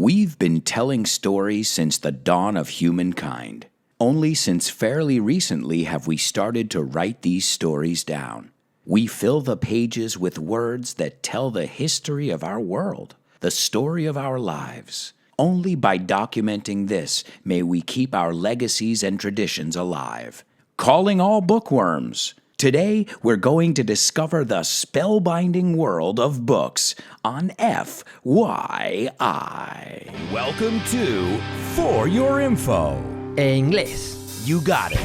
We've been telling stories since the dawn of humankind. Only since fairly recently have we started to write these stories down. We fill the pages with words that tell the history of our world, the story of our lives. Only by documenting this may we keep our legacies and traditions alive. Calling all bookworms! Today, we're going to discover the spellbinding world of books on FYI. Welcome to For Your Info. En inglés. You got it.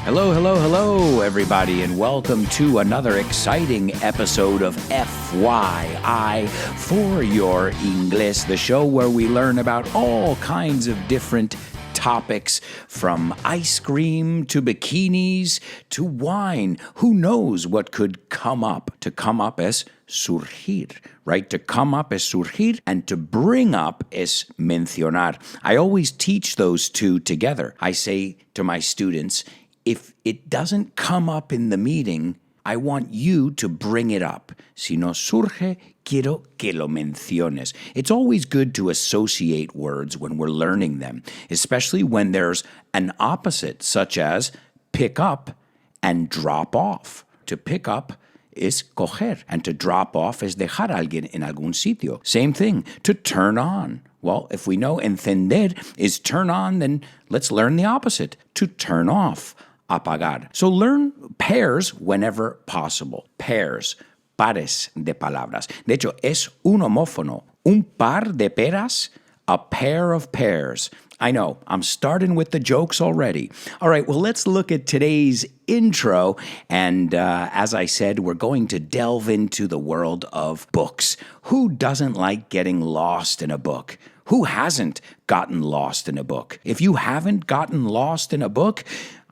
Hello, everybody, and welcome to another exciting episode of FYI, For Your English, the show where we learn about all kinds of different topics, from ice cream to bikinis to wine. Who knows what could come up? To come up es surgir, right? To come up es surgir, and to bring up es mencionar. I always teach those two together. I say to my students, if it doesn't come up in the meeting, I want you to bring it up. Si no surge, quiero que lo menciones. It's always good to associate words when we're learning them, especially when there's an opposite, such as pick up and drop off. To pick up is coger, and to drop off is dejar a alguien en algún sitio. Same thing, to turn on. Well, if we know encender is turn on, then let's learn the opposite, to turn off. Apagar. So learn pairs whenever possible. Pairs, pares de palabras. De hecho, es un homófono. Un par de peras, a pair of pears. I know, I'm starting with the jokes already. All right, well, let's look at today's intro. And as I said, we're going to delve into the world of books. Who doesn't like getting lost in a book? Who hasn't gotten lost in a book? If you haven't gotten lost in a book,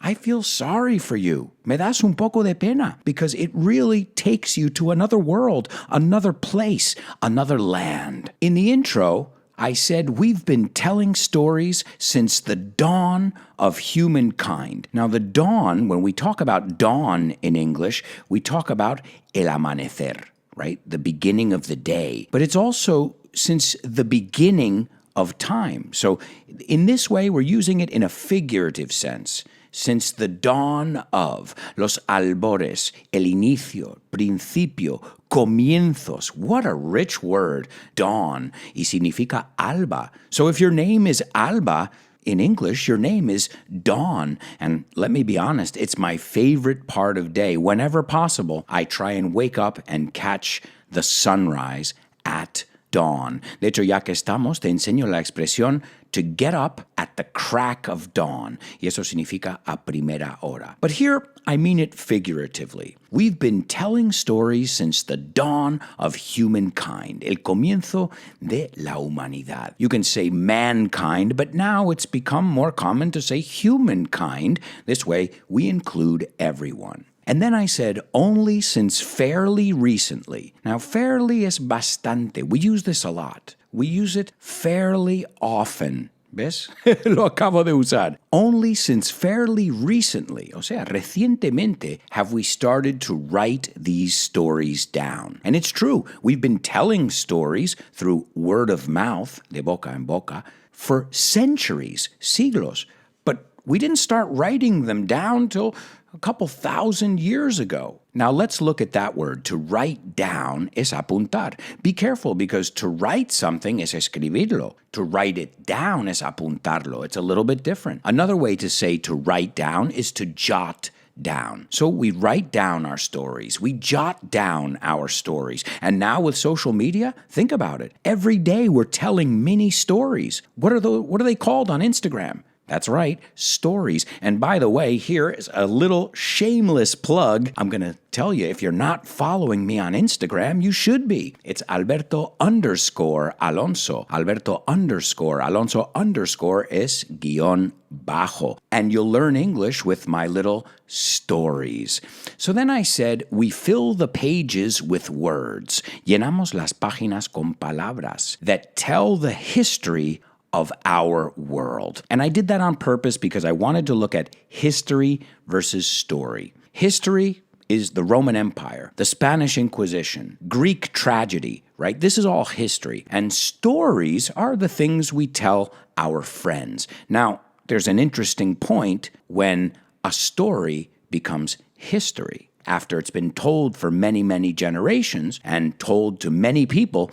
I feel sorry for you. Me das un poco de pena, because it really takes you to another world, another place, another land. In the intro, I said we've been telling stories since the dawn of humankind. Now, the dawn, when we talk about dawn in English, we talk about el amanecer, right? The beginning of the day. But it's also since the beginning of time. So in this way, we're using it in a figurative sense. Since the dawn of, los albores, el inicio, principio, comienzos. What a rich word, dawn, y significa alba. So if your name is Alba, in English, your name is Dawn. And let me be honest, it's my favorite part of day. Whenever possible, I try and wake up and catch the sunrise at dawn. De hecho, ya que estamos, te enseño la expresión to get up at the crack of dawn. Y eso significa a primera hora. But here, I mean it figuratively. We've been telling stories since the dawn of humankind, el comienzo de la humanidad. You can say mankind, but now it's become more common to say humankind. This way, we include everyone. And then I said, only since fairly recently. Now, fairly es bastante. We use this a lot. We use it fairly often. ¿Ves? Lo acabo de usar. Only since fairly recently, o sea, recientemente, have we started to write these stories down. And it's true. We've been telling stories through word of mouth, de boca en boca, for centuries, siglos. But we didn't start writing them down till a couple thousand years ago. Now let's look at that word. To write down es apuntar. Be careful, because to write something es escribirlo. To write it down es apuntarlo. It's a little bit different. Another way to say to write down is to jot down. So we write down our stories. We jot down our stories. And now with social media, think about it. Every day we're telling mini stories. What are they called on Instagram? That's right, stories. And by the way, here is a little shameless plug. I'm going to tell you, if you're not following me on Instagram, you should be. It's Alberto_Alonso. Alberto_Alonso_ es guión bajo. And you'll learn English with my little stories. So then I said, we fill the pages with words. Llenamos las páginas con palabras that tell the history of our world. And I did that on purpose because I wanted to look at history versus story. History is the Roman Empire, the Spanish Inquisition, Greek tragedy, right? This is all history. And stories are the things we tell our friends. Now, there's an interesting point when a story becomes history. After it's been told for many, many generations and told to many people,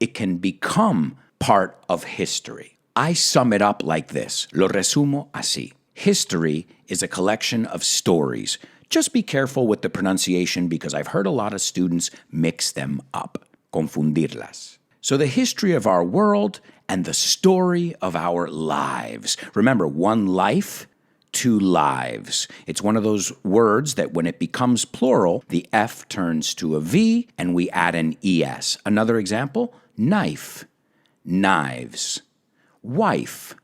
it can become part of history. I sum it up like this. Lo resumo así. History is a collection of stories. Just be careful with the pronunciation because I've heard a lot of students mix them up. Confundirlas. So the history of our world and the story of our lives. Remember, one life, two lives. It's one of those words that when it becomes plural, the F turns to a V and we add an ES. Another example, knife, knives, wife,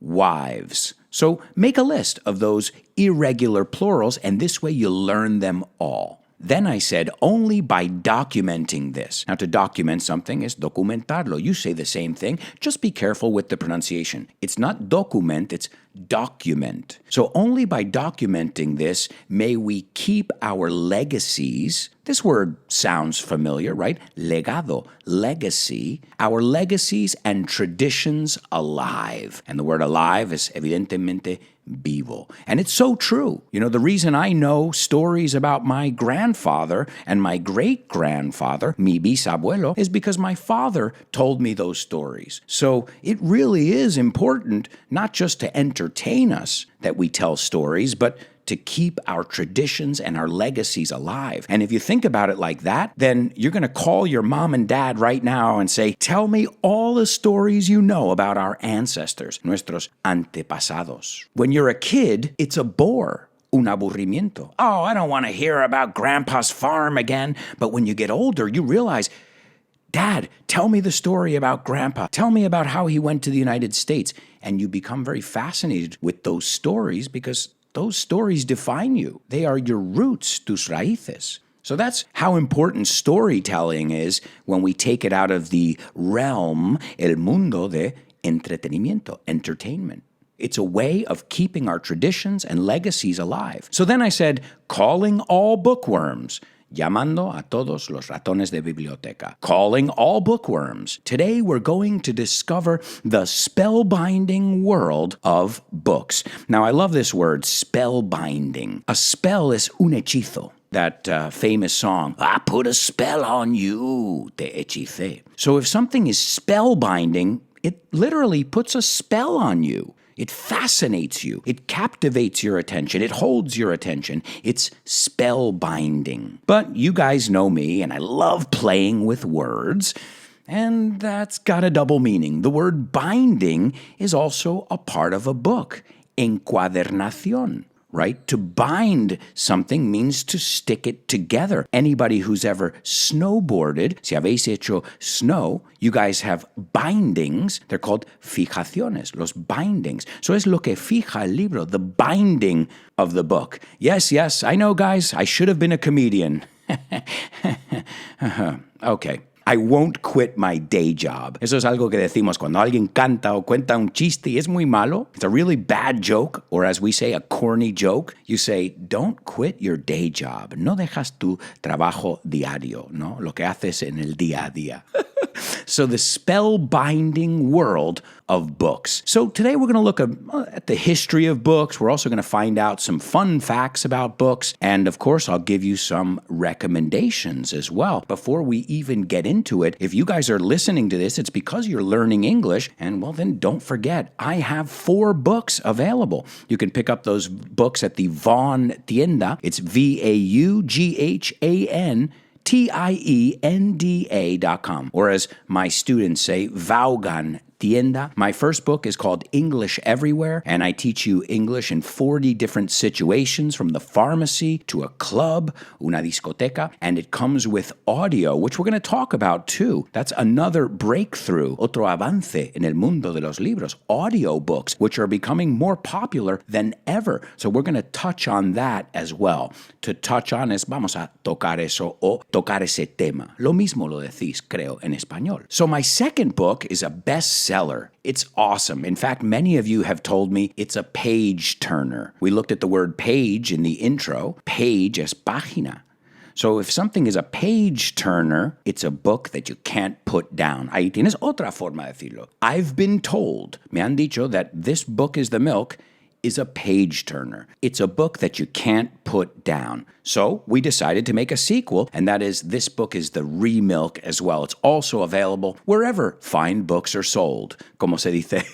wives. So make a list of those irregular plurals, and this way you'll learn them all. Then I said, only by documenting this. Now, to document something is documentarlo. You say the same thing. Just be careful with the pronunciation. It's not document, it's document. So only by documenting this may we keep our legacies. This word sounds familiar, right? Legado, legacy. Our legacies and traditions alive. And the word alive is evidentemente vivo. And it's so true. You know, the reason I know stories about my grandfather and my great-grandfather, mi bisabuelo, is because my father told me those stories. So it really is important not just to entertain us that we tell stories, but to keep our traditions and our legacies alive. And if you think about it like that, then you're going to call your mom and dad right now and say, tell me all the stories you know about our ancestors, nuestros antepasados. When you're a kid, it's a bore. Un aburrimiento. Oh, I don't want to hear about Grandpa's farm again. But when you get older, you realize, Dad, tell me the story about Grandpa. Tell me about how he went to the United States. And you become very fascinated with those stories because those stories define you. They are your roots, tus raíces. So that's how important storytelling is when we take it out of the realm, el mundo de entretenimiento, entertainment. It's a way of keeping our traditions and legacies alive. So then I said, calling all bookworms. Llamando a todos los ratones de biblioteca. Calling all bookworms. Today we're going to discover the spellbinding world of books. Now I love this word, spellbinding. A spell is un hechizo. That famous song, I put a spell on you, te hechicé. So if something is spellbinding, it literally puts a spell on you. It fascinates you. It captivates your attention. It holds your attention. It's spellbinding. But you guys know me, and I love playing with words, and that's got a double meaning. The word binding is also a part of a book. Encuadernación. Right? To bind something means to stick it together. Anybody who's ever snowboarded, si habéis hecho snow, you guys have bindings. They're called fijaciones, los bindings. So es lo que fija el libro, the binding of the book. Yes, I know, guys, I should have been a comedian. Okay. I won't quit my day job. Eso es algo que decimos cuando alguien canta o cuenta un chiste y es muy malo. It's a really bad joke, or as we say, a corny joke. You say, don't quit your day job. No dejas tu trabajo diario, ¿no? Lo que haces en el día a día. So the spellbinding world of books. So today we're going to look at the history of books. We're also going to find out some fun facts about books. And of course, I'll give you some recommendations as well. Before we even get into it, if you guys are listening to this, it's because you're learning English. And well, then don't forget, I have 4 books available. You can pick up those books at the Vaughan Tienda. It's VAUGHAN tienda.com, or as my students say, Vaughan Tienda. My first book is called English Everywhere, and I teach you English in 40 different situations, from the pharmacy to a club, una discoteca, and it comes with audio, which we're going to talk about too. That's another breakthrough, otro avance en el mundo de los libros, audio books, which are becoming more popular than ever. So we're going to touch on that as well. To touch on es, vamos a tocar eso o tocar ese tema. Lo mismo lo decís, creo, en español. So my second book is a best bestseller. It's awesome. In fact, many of you have told me it's a page turner. We looked at the word page in the intro. Page es página. So if something is a page turner, it's a book that you can't put down. Ahí tienes otra forma de decirlo. I've been told, me han dicho, that This Book is the Milk is a page turner. It's a book that you can't put down. So we decided to make a sequel, and that is This Book is the Remilk as well. It's also available wherever fine books are sold. Como se dice,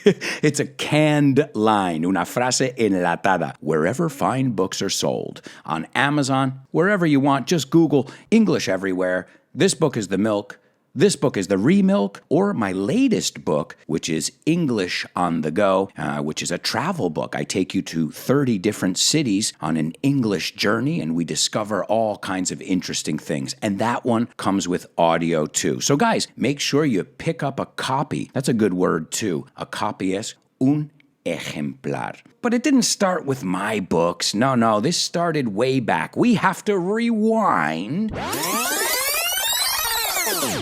it's a canned line, una frase enlatada, wherever fine books are sold. On Amazon, wherever you want, just Google English Everywhere, This Book is the Milk, This Book is the Remilk, or my latest book, which is English on the Go, which is a travel book. I take you to 30 different cities on an English journey, and we discover all kinds of interesting things. And that one comes with audio too. So guys, make sure you pick up a copy. That's a good word too. A copy es un ejemplar. But it didn't start with my books. No, this started way back. We have to rewind.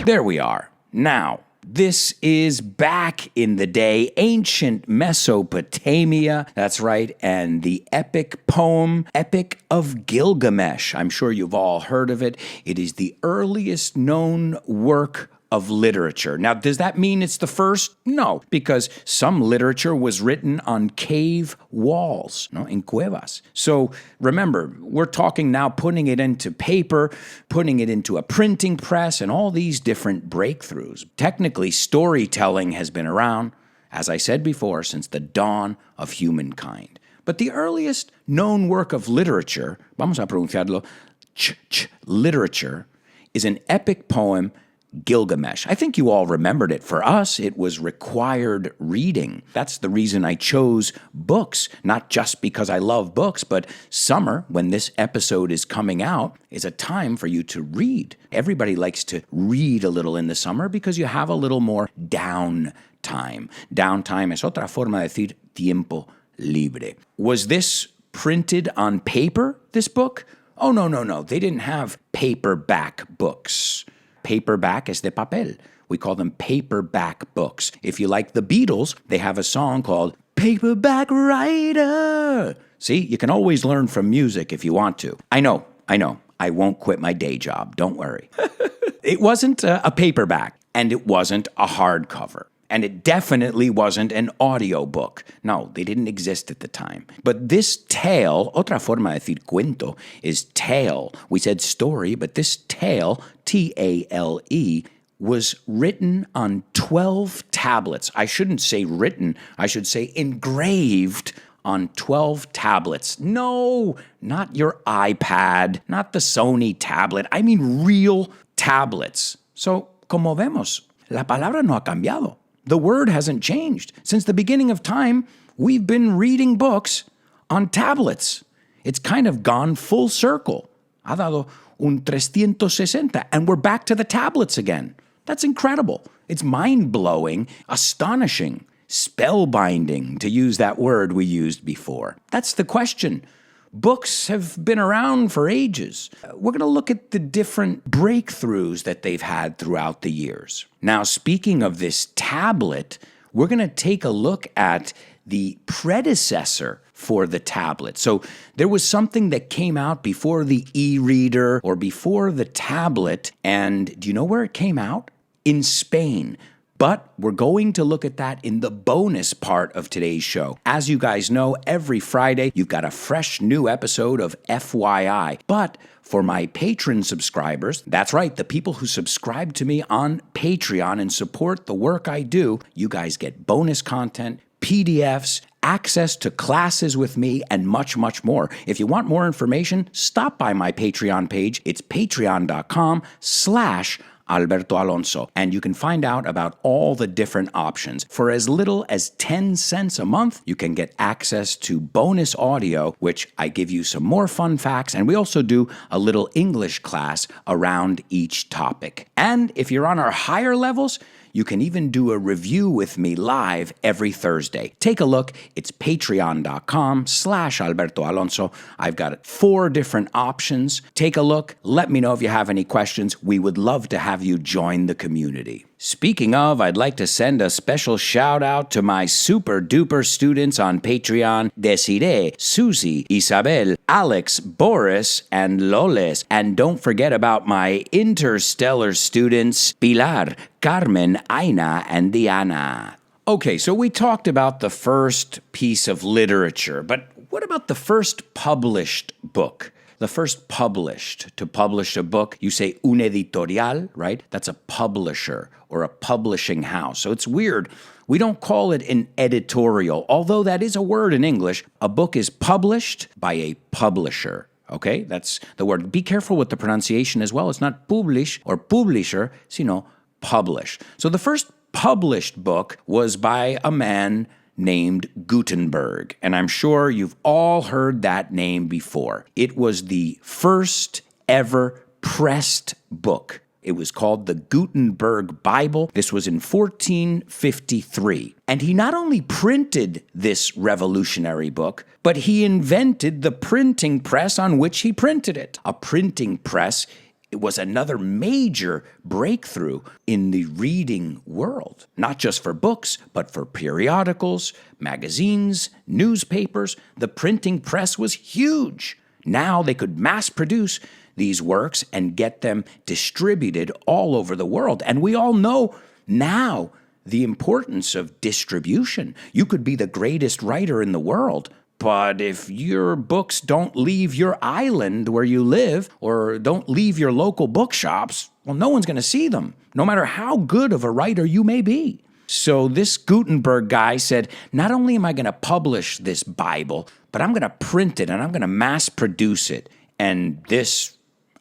There we are. Now, this is back in the day, ancient Mesopotamia. That's right, and the epic poem, Epic of Gilgamesh. I'm sure you've all heard of it. It is the earliest known work of literature. Now, does that mean it's the first? No, because some literature was written on cave walls, in cuevas. So remember, we're talking now putting it into paper, putting it into a printing press, and all these different breakthroughs. Technically, storytelling has been around, as I said before, since the dawn of humankind. But the earliest known work of literature, vamos a pronunciarlo, literature, is an epic poem, Gilgamesh. I think you all remembered it. For us, it was required reading. That's the reason I chose books, not just because I love books, but summer, when this episode is coming out, is a time for you to read. Everybody likes to read a little in the summer because you have a little more downtime. Downtime es otra forma de decir tiempo libre. Was this printed on paper, this book? Oh, no. They didn't have paperback books. Paperback es de papel. We call them paperback books. If you like the Beatles, they have a song called Paperback Writer. See, you can always learn from music if you want to. I know. I won't quit my day job. Don't worry. It wasn't a paperback, and it wasn't a hardcover. And it definitely wasn't an audiobook. No, they didn't exist at the time. But this tale, otra forma de decir cuento, is tale. We said story, but this tale, T-A-L-E, was written on 12 tablets. I shouldn't say written, I should say engraved on 12 tablets. No, not your iPad, not the Sony tablet. I mean real tablets. So, como vemos, la palabra no ha cambiado. The word hasn't changed. Since the beginning of time, we've been reading books on tablets. It's kind of gone full circle. Ha dado un 360, and we're back to the tablets again. That's incredible. It's mind-blowing, astonishing, spellbinding, to use that word we used before. That's the question. Books have been around for ages. We're going to look at the different breakthroughs that they've had throughout the years. Now, speaking of this tablet, we're going to take a look at the predecessor for the tablet. So there was something that came out before the e-reader or before the tablet, and do you know where it came out? In Spain. But we're going to look at that in the bonus part of today's show. As you guys know, every Friday, you've got a fresh new episode of FYI. But for my patron subscribers, that's right, the people who subscribe to me on Patreon and support the work I do, you guys get bonus content, PDFs, access to classes with me, and much, much more. If you want more information, stop by my Patreon page. It's patreon.com/Alberto Alonso, and you can find out about all the different options. For as little as 10 cents a month, you can get access to bonus audio, which I give you some more fun facts, and we also do a little English class around each topic. And if you're on our higher levels, you can even do a review with me live every Thursday. Take a look. It's patreon.com/Alberto Alonso. I've got 4 different options. Take a look. Let me know if you have any questions. We would love to have you join the community. Speaking of, I'd like to send a special shout out to my super duper students on Patreon, Desiree, Susie, Isabel, Alex, Boris, and Loles. And don't forget about my interstellar students, Pilar, Carmen, Aina, and Diana. Okay, so we talked about the first piece of literature, but what about the first published book? The first published. To publish a book, you say un editorial, right? That's a publisher or a publishing house. So it's weird. We don't call it an editorial, although that is a word in English. A book is published by a publisher. Okay, that's the word. Be careful with the pronunciation as well. It's not publish or publisher, it's, publish. So the first published book was by a man named Gutenberg, and I'm sure you've all heard that name before. It was the first ever pressed book. It was called the Gutenberg Bible. This was in 1453. And he not only printed this revolutionary book, but he invented the printing press on which he printed it. A printing press, it was another major breakthrough in the reading world, not just for books, but for periodicals, magazines, newspapers. The printing press was huge. Now they could mass produce these works and get them distributed all over the world. And we all know now the importance of distribution. You could be the greatest writer in the world, but if your books don't leave your island where you live or don't leave your local bookshops, well, no one's going to see them, no matter how good of a writer you may be. So this Gutenberg guy said, not only am I going to publish this Bible, but I'm going to print it and I'm going to mass produce it. And this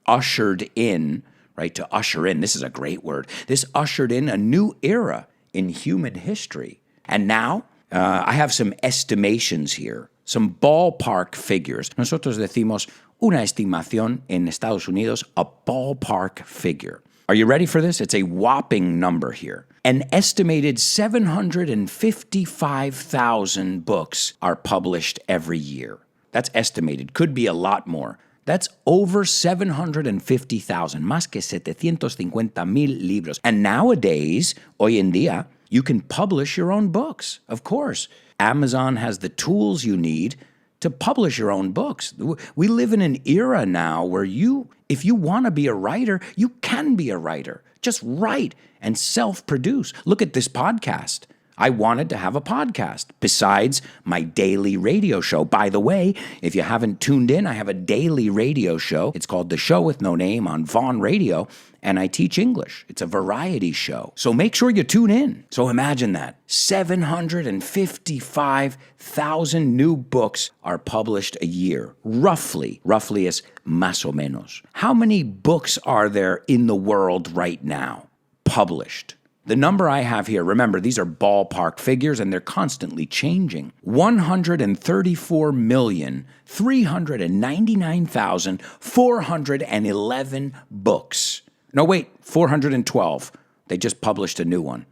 ushered in, right, to usher in, this is a great word, this ushered in a new era in human history. And now I have some estimations here. Some ballpark figures. Nosotros decimos una estimación en Estados Unidos, a ballpark figure. Are you ready for this? It's a whopping number here. An estimated 755,000 books are published every year. That's estimated. Could be a lot more. That's over 750,000, más que 750,000 libros. And nowadays, hoy en día, you can publish your own books, of course. Amazon has the tools you need to publish your own books. We live in an era now where if you want to be a writer, you can be a writer. Just write and self-produce. Look at this podcast. I wanted to have a podcast besides my daily radio show. By the way, if you haven't tuned in, I have a daily radio show. It's called The Show With No Name on Vaughn Radio, and I teach English. It's a variety show. So make sure you tune in. So imagine that. 755,000 new books are published a year. Roughly es más o menos. How many books are there in the world right now published? The number I have here, remember, these are ballpark figures and they're constantly changing. 134,399,411 books. No, wait, 412. They just published a new one.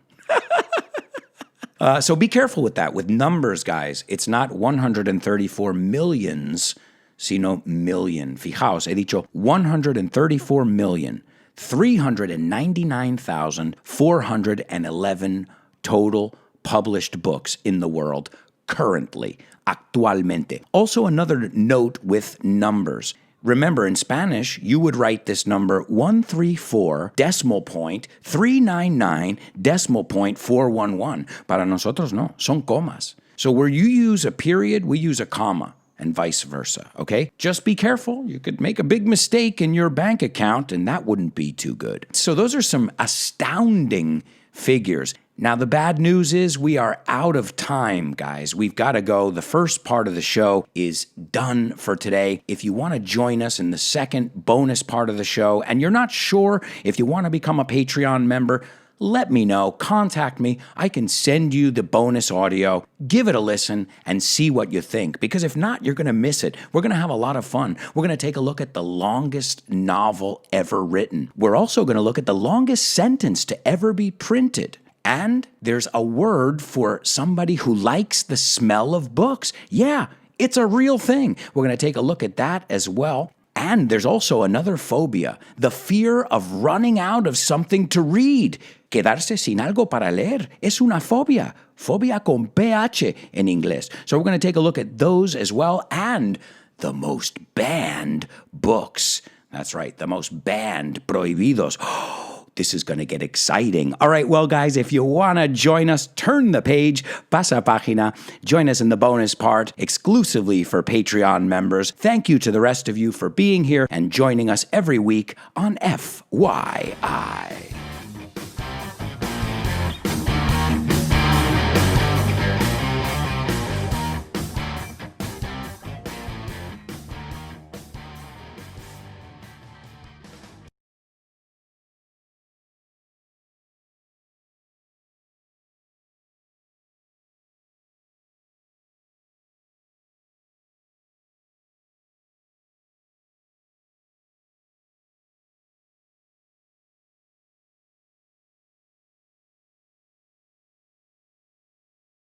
So be careful with that, with numbers, guys. It's not 134 millions, sino million. Fijaos, he dicho 134 million. 399,411 total published books in the world currently, actualmente. Also, another note with numbers. Remember, in Spanish, you would write this number 134 decimal point 399 decimal point 411. Para nosotros, no, son comas. So where you use a period, we use a comma. And vice versa, okay? Just be careful. You could make a big mistake in your bank account, and that wouldn't be too good. So those are some astounding figures. Now, the bad news is we are out of time, guys. We've got to go. The first part of the show is done for today. If you want to join us in the second bonus part of the show, and you're not sure if you want to become a Patreon member, let me know. Contact me. I can send you the bonus audio. Give it a listen and see what you think. Because if not, you're going to miss it. We're going to have a lot of fun. We're going to take a look at the longest novel ever written. We're also going to look at the longest sentence to ever be printed. And there's a word for somebody who likes the smell of books. Yeah, it's a real thing. We're going to take a look at that as well. And there's also another phobia, the fear of running out of something to read. quedarse sin algo para leer. Es una fobia. Fobia con PH en inglés. So we're going to take a look at those as well, and the most banned books. That's right, the most banned, prohibidos. This is going to get exciting. All right, well, guys, if you want to join us, turn the page, pasa página, join us in the bonus part, exclusively for Patreon members. Thank you to the rest of you for being here and joining us every week on FYI.